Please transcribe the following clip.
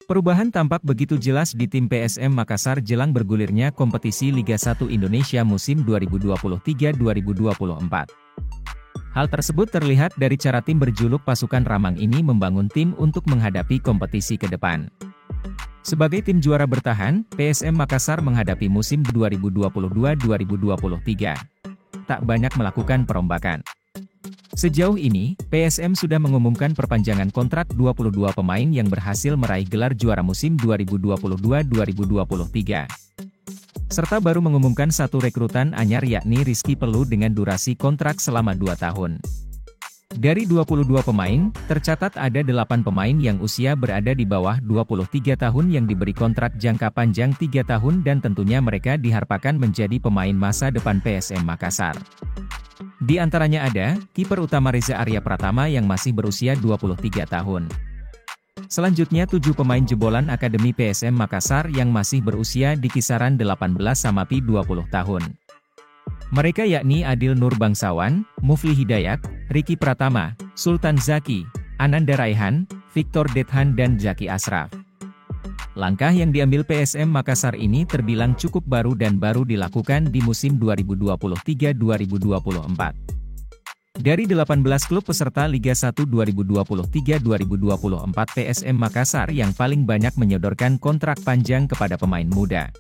Perubahan tampak begitu jelas di tim PSM Makassar jelang bergulirnya kompetisi Liga 1 Indonesia musim 2023-2024. Hal tersebut terlihat dari cara tim berjuluk Pasukan Ramang ini membangun tim untuk menghadapi kompetisi ke depan. Sebagai tim juara bertahan, PSM Makassar menghadapi musim 2022-2023. Tak banyak melakukan perombakan. Sejauh ini, PSM sudah mengumumkan perpanjangan kontrak 22 pemain yang berhasil meraih gelar juara musim 2022-2023. Serta baru mengumumkan satu rekrutan anyar yakni Rizky Pelu dengan durasi kontrak selama 2 tahun. Dari 22 pemain, tercatat ada 8 pemain yang usia berada di bawah 23 tahun yang diberi kontrak jangka panjang 3 tahun dan tentunya mereka diharapkan menjadi pemain masa depan PSM Makassar. Di antaranya ada, kiper utama Reza Arya Pratama yang masih berusia 23 tahun. Selanjutnya 7 pemain jebolan Akademi PSM Makassar yang masih berusia di kisaran 18-20 tahun. Mereka yakni Adil Nur Bangsawan, Mufli Hidayat, Ricky Pratama, Sultan Zaki, Ananda Raihan, Victor Dethan dan Zaki Asraf. Langkah yang diambil PSM Makassar ini terbilang cukup baru dan baru dilakukan di musim 2023-2024. Dari 18 klub peserta Liga 1 2023-2024 PSM Makassar yang paling banyak menyodorkan kontrak panjang kepada pemain muda.